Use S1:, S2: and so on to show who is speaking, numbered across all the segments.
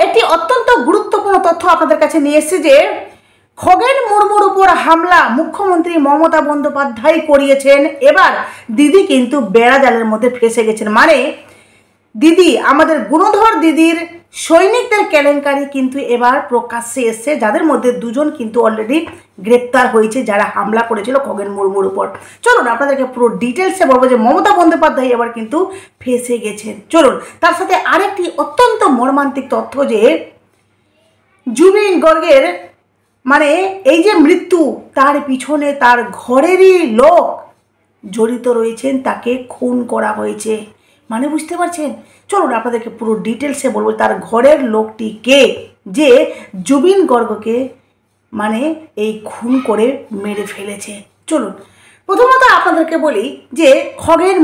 S1: একটি অত্যন্ত গুরুত্বপূর্ণ তথ্য আপনাদের কাছে নিয়ে এসেছে যে খগেন মুর্মুর উপর হামলা মুখ্যমন্ত্রী মমতা বন্দ্যোপাধ্যায় করিয়েছেন। এবার দিদি কিন্তু বেড়াজালের মধ্যে ফেসে গেছেন। মানে দিদি, আমাদের গুণধর দিদির সৈনিকদের কেলেঙ্কারি কিন্তু এবার প্রকাশ্যে এসছে, যাদের মধ্যে দুজন কিন্তু অলরেডি গ্রেপ্তার হয়েছে, যারা হামলা করেছিল খগেন মুর্মুর উপর। চলুন আপনাদেরকে পুরো ডিটেলসে বলবো যে মমতা বন্দ্যোপাধ্যায় এবার কিন্তু ফেসে গেছেন। চলুন তার সাথে আরেকটি অত্যন্ত মর্মান্তিক তথ্য যে জুবিন গর্গের মানে এই যে মৃত্যু, তার পিছনে তার ঘরেরই লোক জড়িত রয়েছেন, তাকে খুন করা হয়েছে। মানে বুঝতে পারছেন? চলুন আপনাদেরকে পুরো ডিটেলসে বলবো তার ঘরের লোকটি কে, যে জুবিন গর্গকে মানে এই খুন করে মেরে ফেলেছে। চলুন প্রথমত আপনাদেরকে বলি যে খগেন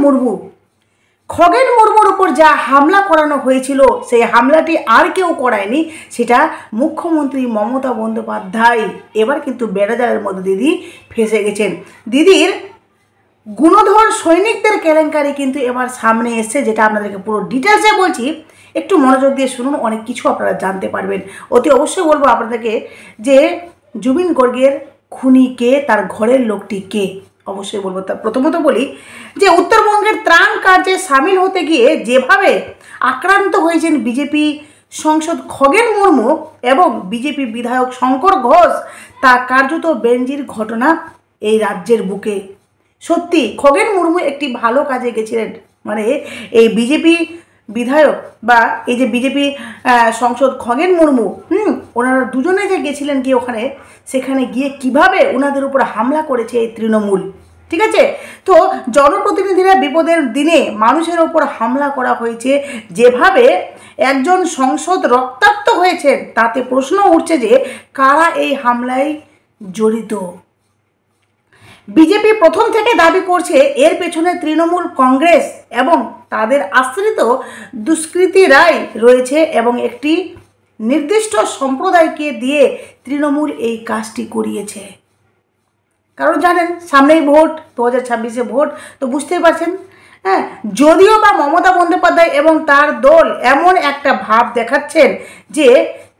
S1: মুর্মুর উপর যা হামলা করানো হয়েছিল, সেই হামলাটি আর কেউ করায়নি, সেটা মুখ্যমন্ত্রী মমতা বন্দ্যোপাধ্যায়। এবার কিন্তু বেড়াজালের মধ্যে দিদি ফেসে গেছেন। দিদির গুণধর সৈনিকদের কেলেঙ্কারি কিন্তু এবার সামনে এসছে, যেটা আপনাদেরকে পুরো ডিটেলসে বলছি। একটু মনোযোগ দিয়ে শুনুন, অনেক কিছু আপনারা জানতে পারবেন। অতি অবশ্যই বলবো আপনাদেরকে যে জুবিন গর্গের খুনি কে, তার ঘরের লোকটি কে, অবশ্যই বলবো। তা প্রথমত বলি যে উত্তরবঙ্গের ত্রাণ কার্যে সামিল হতে গিয়ে যেভাবে আক্রান্ত হয়েছেন বিজেপি সাংসদ খগেন মুর্মু এবং বিজেপি বিধায়ক শঙ্কর ঘোষ, তা কার্যত বেঞ্জির ঘটনা এই রাজ্যের বুকে। সত্যি খগেন মুর্মু একটি ভালো কাজে গেছিলেন। মানে এই বিজেপি বিধায়ক বা এই যে বিজেপি সাংসদ খগেন মুর্মু, ওনারা দুজনে যে গেছিলেন গিয়ে ওখানে, সেখানে গিয়ে কিভাবে ওনাদের উপর হামলা করেছে এই তৃণমূল, ঠিক আছে? তো জনপ্রতিনিধিরা বিপদের দিনে মানুষের ওপর হামলা করা হয়েছে, যেভাবে একজন সংসদ রক্তাক্ত হয়েছেন, তাতে প্রশ্ন উঠছে যে কারা এই হামলায় জড়িত। বিজেপি প্রথম থেকে দাবি করছে এর পেছনে তৃণমূল কংগ্রেস এবং তাদের আশ্রিত দুষ্কৃতীরাই রয়েছে এবং একটি নির্দিষ্ট সম্প্রদায়কে দিয়ে তৃণমূল এই কাজটি করিয়েছে। কারণ জানেন সামনেই ভোট, 2026-এ ভোট, তো বুঝতেই পারছেন। হ্যাঁ, যদিও বা মমতা বন্দ্যোপাধ্যায় এবং তার দল এমন একটা ভাব দেখাচ্ছেন যে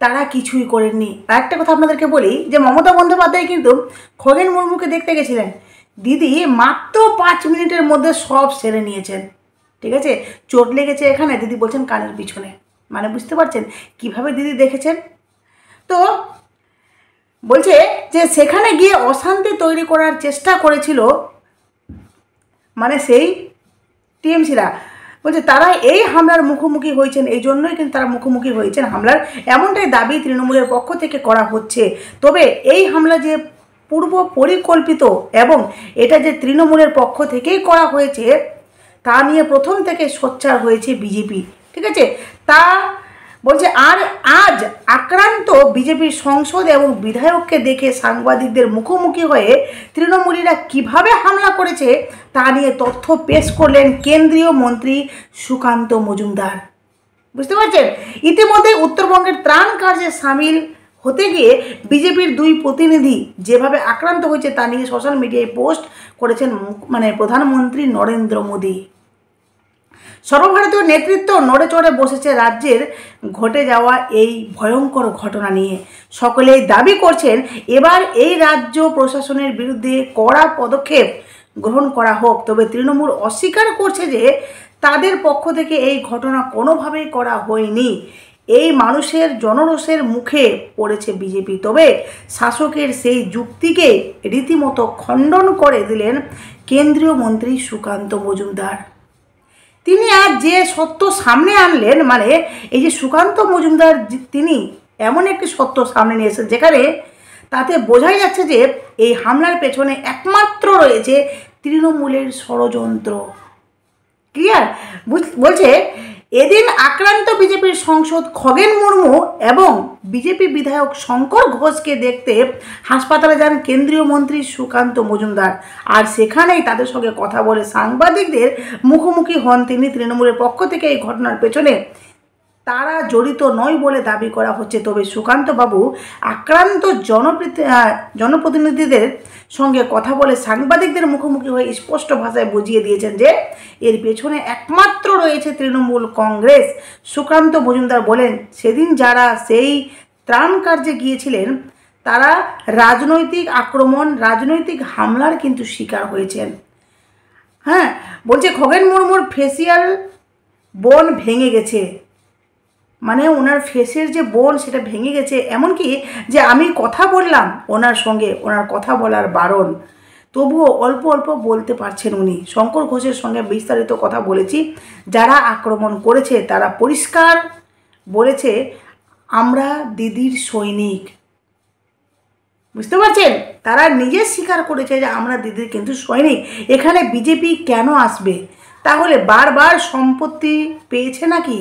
S1: তারা কিছুই করেননি। আর একটা কথা আপনাদেরকে বলি যে মমতা বন্দ্যোপাধ্যায় কিন্তু খগেন মুর্মুকে দেখতে গেছিলেন, দিদি মাত্র 5 মিনিটের মধ্যে সব সেরে নিয়েছেন, ঠিক আছে? চোট লেগেছে এখানে, দিদি বলছেন কানের পিছনে। মানে বুঝতে পারছেন কিভাবে দিদি দেখেছেন? তো বলছে যে সেখানে গিয়ে অশান্তি তৈরি করার চেষ্টা করেছিল মানে সেই টিএমসিরা। বলছে তারা এই হামলার মুখোমুখি হয়েছেন, এই জন্যই কিন্তু তারা মুখোমুখি হয়েছেন হামলার, এমনটাই দাবি তৃণমূলের পক্ষ থেকে করা হচ্ছে। তবে এই হামলা যে পূর্ব পরিকল্পিত এবং এটা যে তৃণমূলের পক্ষ থেকেই করা হয়েছে, তা নিয়ে প্রথম থেকে সোচ্চার হয়েছে বিজেপি, ঠিক আছে? তা বলছে আর আজ আক্রান্ত বিজেপির সংসদ এবং বিধায়ককে দেখে সাংবাদিকদের মুখোমুখি হয়ে তৃণমূলীরা কিভাবে হামলা করেছে তা নিয়ে তথ্য পেশ করলেন কেন্দ্রীয় মন্ত্রী সুকান্ত মজুমদার। বুঝতে পারছেন? ইতিমধ্যে উত্তরবঙ্গের ত্রাণ কার্যে সামিল হতে গিয়ে বিজেপির 2 প্রতিনিধি যেভাবে আক্রান্ত হয়েছে তা নিয়ে সোশ্যাল মিডিয়ায় পোস্ট করেছেন মানে প্রধানমন্ত্রী নরেন্দ্র মোদী। সর্বভারতীয় নেতৃত্ব নড়ে চড়ে বসেছে রাজ্যের ঘটে যাওয়া এই ভয়ঙ্কর ঘটনা নিয়ে। সকলেই দাবি করছেন এবার এই রাজ্য প্রশাসনের বিরুদ্ধে কড়া পদক্ষেপ গ্রহণ করা হোক। তবে তৃণমূল অস্বীকার করছে যে তাদের পক্ষ থেকে এই ঘটনা কোনোভাবেই করা হয়নি। এই মানুষের জনরোষের মুখে পড়েছে বিজেপি। তবে শাসকের সেই যুক্তিকে রীতিমতো খণ্ডন করে দিলেন কেন্দ্রীয় মন্ত্রী সুকান্ত মজুমদার। তিনি আজ যে সত্য সামনে আনলেন, মানে এই যে সুকান্ত মজুমদার, তিনি এমন একটি সত্য সামনে নিয়ে এসেছেন যেখানে তাতে বোঝাই যাচ্ছে যে এই হামলার পেছনে একমাত্র রয়েছে তৃণমূলের ষড়যন্ত্র। ক্লিয়ার? বলছে এদিন আক্রান্ত বিজেপির সাংসদ খগেন মুর্মু এবং বিজেপি বিধায়ক শঙ্কর ঘোষকে দেখতে হাসপাতালে যান কেন্দ্রীয় মন্ত্রী সুকান্ত মজুমদার। আর সেখানেই তাদের সঙ্গে কথা বলে সাংবাদিকদের মুখোমুখি হন তিনি। তৃণমূলের পক্ষ থেকে এই ঘটনার পেছনে তারা জড়িত নয় বলে দাবি করা হচ্ছে। তবে সুকান্তবাবু আক্রান্ত জনপ্রতিনিধিদের সঙ্গে কথা বলে সাংবাদিকদের মুখোমুখি হয়ে স্পষ্ট ভাষায় বুঝিয়ে দিয়েছেন যে এর পেছনে একমাত্র রয়েছে তৃণমূল কংগ্রেস। সুকান্ত মজুমদার বলেন, সেদিন যারা সেই ত্রাণ কার্যে গিয়েছিলেন তারা রাজনৈতিক আক্রমণ, রাজনৈতিক হামলার কিন্তু শিকার হয়েছেন। হ্যাঁ, বলছে খগেন মুর্মুর ফেসিয়াল বোন ভেঙে গেছে, মানে ওনার ফেসের যে বোন সেটা ভেঙে গেছে। এমনকি যে আমি কথা বললাম ওনার সঙ্গে, ওনার কথা বলার বারণ, তবুও অল্প অল্প বলতে পারছেন উনি। শঙ্কর ঘোষের সঙ্গে বিস্তারিত কথা বলেছি। যারা আক্রমণ করেছে তারা পরিষ্কার বলেছে আমরা দিদির সৈনিক। বুঝতে পারছেন, তারা নিজে স্বীকার করেছে যে আমরা দিদির কিন্তু সৈনিক। এখানে বিজেপি কেন আসবে? তাহলে বারবার সম্পত্তি পেয়েছে নাকি?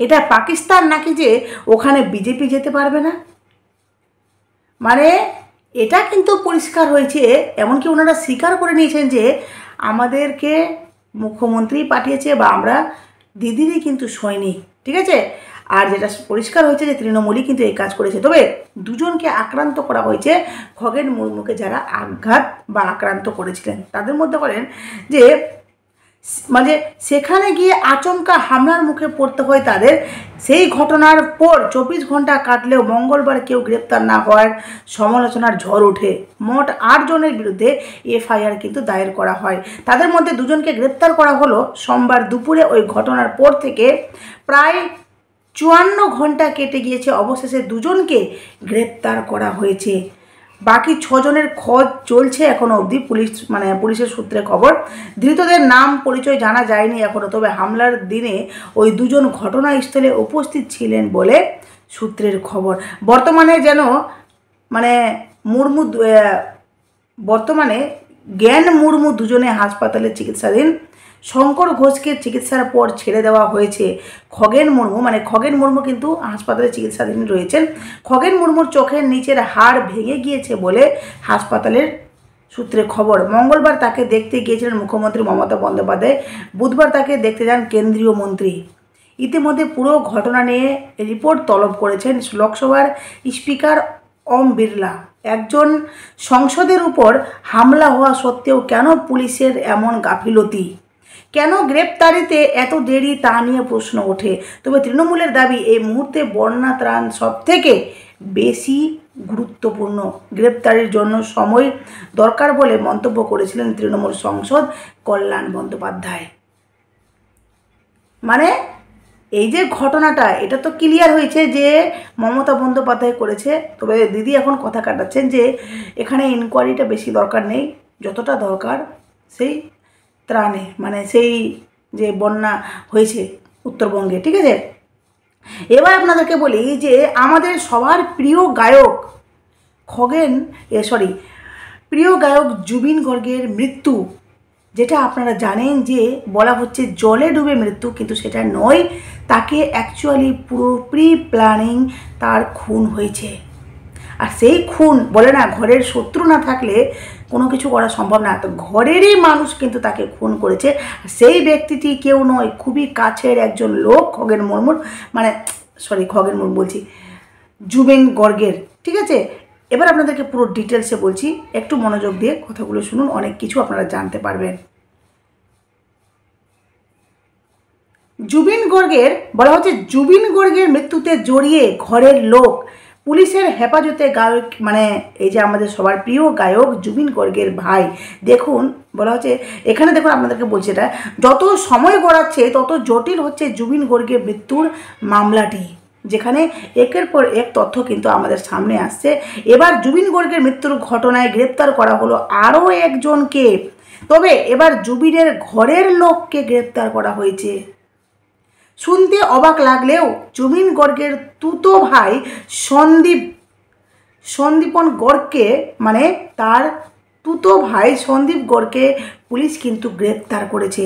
S1: এটা পাকিস্তান নাকি যে ওখানে বিজেপি যেতে পারবে না? মানে এটা কিন্তু পরিষ্কার হয়েছে। এমনকি ওনারা স্বীকার করে নিয়েছেন যে আমাদেরকে মুখ্যমন্ত্রী পাঠিয়েছে বা আমরা দিদিরই কিন্তু সৈনিক। ঠিক আছে, আর যেটা পরিষ্কার হয়েছে যে তৃণমূলই কিন্তু এই কাজ করেছে। তবে দুজনকে আক্রান্ত করা হয়েছে, খগেন মুর্মুকে যারা আঘাত বা আক্রান্ত করেছিলেন তাদের মধ্যে বলেন যে মানে সেখানে গিয়ে আচমকা হামলার মুখে পড়তে হয় তাদের। সেই ঘটনার পর 24 ঘন্টা কাটলেও মঙ্গলবার কেউ গ্রেপ্তার না হওয়ার সমালোচনার ঝড় ওঠে। মোট 8 জনের বিরুদ্ধে এফআইআর কিন্তু দায়ের করা হয়। তাদের মধ্যে 2 জনকে গ্রেপ্তার করা হলো সোমবার দুপুরে। ওই ঘটনার পর থেকে প্রায় 54 ঘন্টা কেটে গিয়েছে, অবশেষে 2 জনকে গ্রেপ্তার করা হয়েছে। বাকি 6 জনের খোঁজ চলছে এখনও অবধি। পুলিশের সূত্রে খবর, ধৃতদের নাম পরিচয় জানা যায়নি এখনও। তবে হামলার দিনে ওই 2 জন ঘটনাস্থলে উপস্থিত ছিলেন বলে সূত্রের খবর। বর্তমানে জ্ঞান মুর্মু দুজনে হাসপাতালে চিকিৎসাধীন। শঙ্কর ঘোষকে চিকিৎসার পর ছেড়ে দেওয়া হয়েছে। খগেন মুর্মু কিন্তু হাসপাতালে চিকিৎসাধীন রয়েছেন। খগেন মুর্মুর চোখের নিচের হাড় ভেঙে গিয়েছে বলে হাসপাতালের সূত্রে খবর। মঙ্গলবার তাকে দেখতে গিয়েছিলেন মুখ্যমন্ত্রী মমতা বন্দ্যোপাধ্যায়। বুধবার তাকে দেখতে যান কেন্দ্রীয় মন্ত্রী। ইতিমধ্যে পুরো ঘটনা নিয়ে রিপোর্ট তলব করেছেন লোকসভার স্পিকার ওম বিড়লা। একজন সংসদের উপর হামলা হওয়া সত্ত্বেও কেন পুলিশের এমন গাফিলতি, কেন গ্রেপ্তারিতে এত দেরি, তা নিয়ে প্রশ্ন ওঠে। তবে তৃণমূলের দাবি এই মুহূর্তে বন্যা ত্রাণ সবথেকে বেশি গুরুত্বপূর্ণ। গ্রেপ্তারির জন্য সময় দরকার বলে মন্তব্য করেছিলেন তৃণমূল সাংসদ কল্যাণ বন্দ্যোপাধ্যায়। মানে এই যে ঘটনাটা, এটা তো ক্লিয়ার হয়েছে যে মমতা বন্দ্যোপাধ্যায় করেছে। তবে দিদি এখন কথা কাটাচ্ছেন যে এখানে ইনকোয়ারিটা বেশি দরকার নেই, যতটা দরকার সেই ত্রাণে, সেই যে বন্যা হয়েছে উত্তরবঙ্গে। ঠিক আছে, এবার আপনাদেরকে বলি যে আমাদের সবার প্রিয় গায়ক জুবিন গর্গের মৃত্যু, যেটা আপনারা জানেন যে বলা হচ্ছে জলে ডুবে মৃত্যু, কিন্তু সেটা নয়। তাকে অ্যাকচুয়ালি পুরো প্রি প্ল্যানিং তার খুন হয়েছে। আর সেই খুন বলে না, ঘরের শত্রু না থাকলে কোনো কিছু করা সম্ভব না। তো ঘরেরই মানুষ কিন্তু তাকে খুন করেছে। সেই ব্যক্তিটি কেউ নয়, খুবই কাছের একজন লোক জুবিন গর্গের। ঠিক আছে, এবার আপনাদেরকে পুরো ডিটেলসে বলছি, একটু মনোযোগ দিয়ে কথাগুলো শুনুন, অনেক কিছু আপনারা জানতে পারবেন। বলা হচ্ছে জুবিন গর্গের মৃত্যুতে জড়িয়ে ঘরের লোক, পুলিশের হেফাজতে গায়ক, এই যে আমাদের সবার প্রিয় গায়ক জুবিন গর্গের ভাই। দেখুন, বলা হচ্ছে এখানে, দেখুন আপনাদেরকে বলছি, এটা যত সময় গড়াচ্ছে তত জটিল হচ্ছে জুবিন গর্গের মৃত্যুর মামলাটি, যেখানে একের পর এক তথ্য কিন্তু আমাদের সামনে আসছে। এবার জুবিন গর্গের মৃত্যুর ঘটনায় গ্রেপ্তার করা হলো আরও একজনকে। তবে এবার জুবিনের ঘরের লোককে গ্রেপ্তার করা হয়েছে। শুনতে অবাক লাগলেও জুবিন গর্গের তুতো ভাই সন্দীপন গর্গকে, তার তুতো ভাই সন্দীপ গর্গকে পুলিশ কিন্তু গ্রেপ্তার করেছে।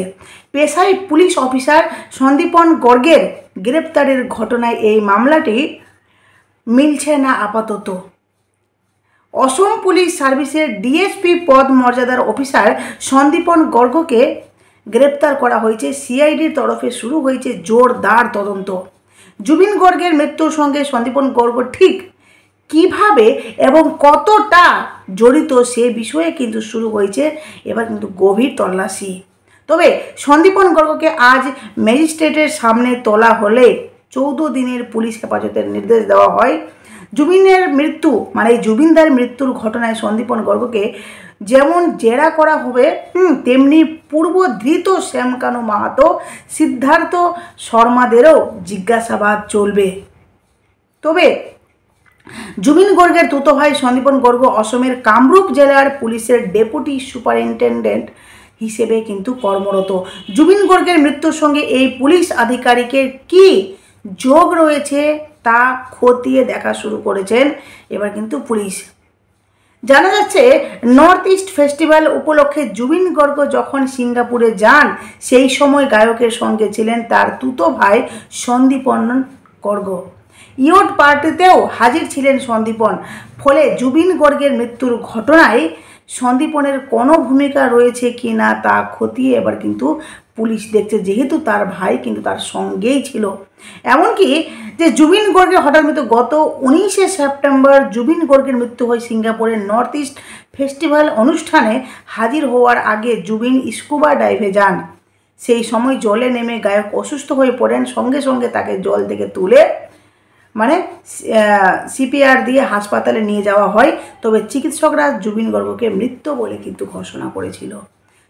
S1: পেশায় পুলিশ অফিসার সন্দীপন গর্গের গ্রেপ্তারের ঘটনায় এই মামলাটি মিলছে না আপাতত। অসম পুলিশ সার্ভিসের ডিএসপি পদ মর্যাদার অফিসার সন্দীপন গর্গকে গ্রেপ্তার করা হয়েছে। সিআইডির তরফে শুরু হয়েছে জোরদার তদন্ত। জুবিন গর্গের মৃত্যুর সঙ্গে সন্দীপন গর্গ ঠিক কিভাবে এবং কতটা জড়িত সে বিষয়ে কিন্তু শুরু হয়েছে এবার কিন্তু গভীর তল্লাশি। তবে সন্দীপন গর্গকে আজ ম্যাজিস্ট্রেটের সামনে তোলা হলে 14 দিনের পুলিশ হেফাজতের নির্দেশ দেওয়া হয়। জুবিনের মৃত্যু মানে জুবিনদার মৃত্যুর ঘটনায় সন্দীপন গর্গকে যেমন জেরা করা হবে তেমনি পূর্ব ধৃত শ্যামকানু মাহাতো, সিদ্ধার্থ শর্মাদেরও জিজ্ঞাসাবাদ চলবে। তবে জুবিন গর্গের তুতো ভাই সন্দীপন গর্গ অসমের কামরূপ জেলার পুলিশের ডেপুটি সুপারিনটেন্ডেন্ট হিসেবে কিন্তু কর্মরত। জুবিন গর্গের মৃত্যুর সঙ্গে এই পুলিশ আধিকারিকের কি যোগ রয়েছে তা খতিয়ে দেখা শুরু করেছেন এবার কিন্তু পুলিশ। জানা যাচ্ছে নর্থ ইস্ট ফেস্টিভ্যাল উপলক্ষে জুবিন গর্গ যখন সিঙ্গাপুরে যান সেই সময় গায়কের সঙ্গে ছিলেন তার তুতো ভাই সন্দীপন গর্গ। ইয়ট পার্টিতেও হাজির ছিলেন সন্দীপন। ফলে জুবিন গর্গের মৃত্যুর ঘটনায় সন্দীপনের কোনো ভূমিকা রয়েছে কি না তা খতিয়ে এবার কিন্তু পুলিশ দেখছে, যেহেতু তার ভাই কিন্তু তার সঙ্গেই ছিল। এমনকি যে জুবিন গর্গের হঠাৎ মৃত্যু গত 19শে সেপ্টেম্বর জুবিন গর্গের মৃত্যু হয় সিঙ্গাপুরের নর্থ ইস্ট ফেস্টিভ্যাল অনুষ্ঠানে হাজির হওয়ার আগে জুবিন স্কুবা ডাইভে যান। সেই সময় জলে নেমে গায়ক অসুস্থ হয়ে পড়েন। সঙ্গে সঙ্গে তাকে জল থেকে তুলে সিপিআর দিয়ে হাসপাতালে নিয়ে যাওয়া হয়। তবে চিকিৎসকরা জুবিন গর্গকে মৃত বলে কিন্তু ঘোষণা করেছিল।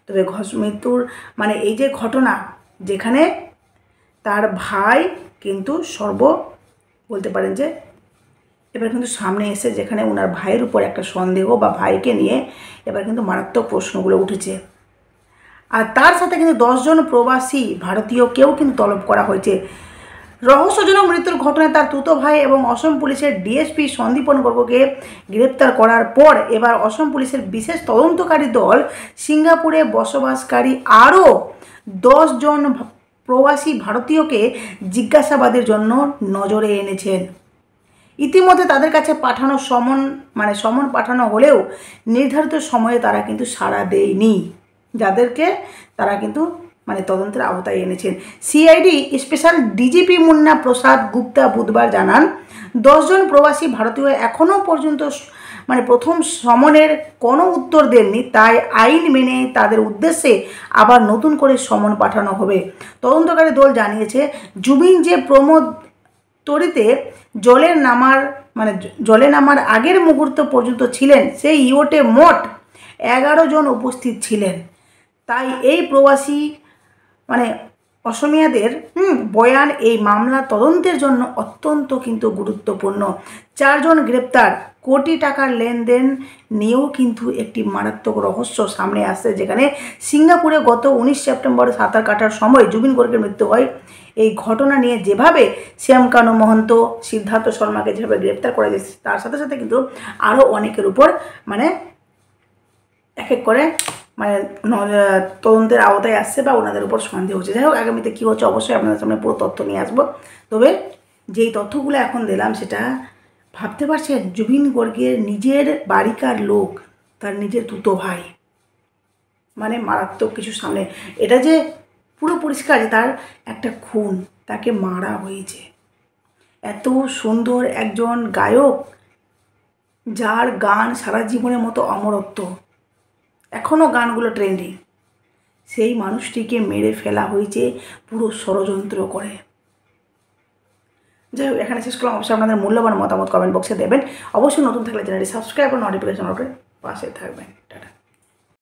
S1: তবে মৃত্যুর এই যে ঘটনা যেখানে তার ভাই কিন্তু বলতে পারেন যে এবার কিন্তু সামনে এসে যেখানে ওনার ভাইয়ের উপর একটা সন্দেহ বা ভাইকে নিয়ে এবার কিন্তু মারাত্মক প্রশ্নগুলো উঠেছে। আর তার সাথে কিন্তু 10 জন প্রবাসী ভারতীয়কেও কিন্তু তলব করা হয়েছে। রহস্যজনক মৃত্যুর ঘটনায় তার তুতো ভাই এবং অসম পুলিশের ডিএসপি সন্দীপন গর্গকে গ্রেপ্তার করার পর এবার অসম পুলিশের বিশেষ তদন্তকারী দল সিঙ্গাপুরে বসবাসকারী আরও 10 জন প্রবাসী ভারতীয়কে জিজ্ঞাসাবাদের জন্য নজরে এনেছেন। ইতিমধ্যে তাদের কাছে পাঠানো সমন পাঠানো হলেও নির্ধারিত সময়ে তারা কিন্তু সাড়া দেয়নি, যাদেরকে তারা কিন্তু তদন্তের আওতায় এনেছেন। সিআইডি স্পেশাল ডিজিপি মুন্না প্রসাদ গুপ্তা বুধবার জানান 10 জন প্রবাসী ভারতীয় এখনও পর্যন্ত প্রথম সমনের কোনো উত্তর দেননি, তাই আইন মেনে তাদের উদ্দেশ্যে আবার নতুন করে সমন পাঠানো হবে। তদন্তকারী দল জানিয়েছে জুবিন যে প্রমোদ তরিতে জলে নামার আগের মুহূর্ত পর্যন্ত ছিলেন সেই ইয়টে মোট 11 জন উপস্থিত ছিলেন। তাই এই প্রবাসী অসমিয়াদের বয়ান এই মামলার তদন্তের জন্য অত্যন্ত কিন্তু গুরুত্বপূর্ণ। 4 জন গ্রেপ্তার। কোটি টাকার লেনদেন নিয়েও কিন্তু একটি মারাত্মক রহস্য সামনে আসছে, যেখানে সিঙ্গাপুরে গত 19 সেপ্টেম্বর সাঁতার কাটার সময় জুবিন গর্গের মৃত্যু হয়। এই ঘটনা নিয়ে যেভাবে শ্যামকানু মহন্ত, সিদ্ধার্থ শর্মাকে যেভাবে গ্রেপ্তার করা যাচ্ছে তার সাথে সাথে কিন্তু আরও অনেকের উপর এক এক করে তদন্তের আওতায় আসছে বা ওনাদের উপর সন্দেহ হচ্ছে। যাই হোক, আগামীতে কী হচ্ছে অবশ্যই আপনাদের সামনে পুরো তথ্য নিয়ে আসবো। তবে যেই তথ্যগুলো এখন দিলাম সেটা ভাবতে পারছেন জুবিন গর্গের নিজের বাড়িকার লোক, তার নিজের তুতো ভাই, মারাত্মক কিছু সামনে। এটা যে পুরো পরিষ্কার যে তার একটা খুন, তাকে মারা হয়েছে। এত সুন্দর একজন গায়ক যার গান সারা জীবনের মতো অমরত্ব, এখনও গানগুলো ট্রেন্ডিং, সেই মানুষটিকে মেরে ফেলা হয়েছে পুরো ষড়যন্ত্র করে। যাই হোক, এখানে শেষ করলাম। অবশ্যই আপনাদের মূল্যবান মতামত কমেন্ট বক্সে দেবেন। অবশ্যই নতুন থাকলে চ্যানেলটি সাবস্ক্রাইব করে নোটিফিকেশন পাশে থাকবেন। টাটা।